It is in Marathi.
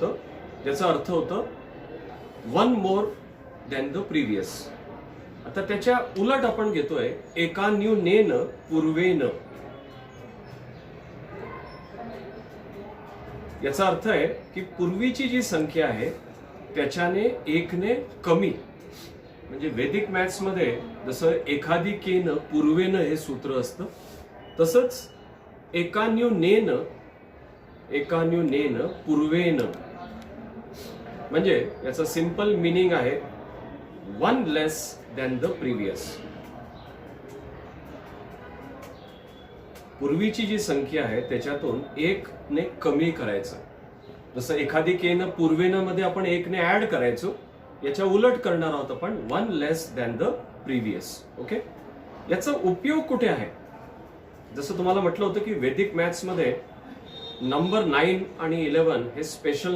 ज्याचा अर्थ होतं one more than the previous. आता त्याच्या उलट आपण घेतोय एकान्युनेन पूर्वेन. याचा अर्थ आहे की पूर्वीची जी संख्या आहे त्याच्याने एकने कमी. म्हणजे वैदिक मॅथ्स मध्ये जसं एकाधिकेन पूर्वेन हे सूत्र असतं, तसंच एकान्युनेन पूर्वेन म्हणजे याचं सिंपल मिनिंग आहे one less than the previous. पूर्वीची जी संख्या आहे त्याच्यातून एक ने कमी करायचं. जसं एकाधिकेन पूर्वेन मध्ये आपण एक ने ऍड करायचो, याच्या उलट करणार आहोत आपण one less than the previous. Okay, याचा उपयोग कुठे आहे? जसं तुम्हाला म्हटलं होतं की वैदिक मॅथ्स मध्ये नंबर 9 आणि 11 हे स्पेशल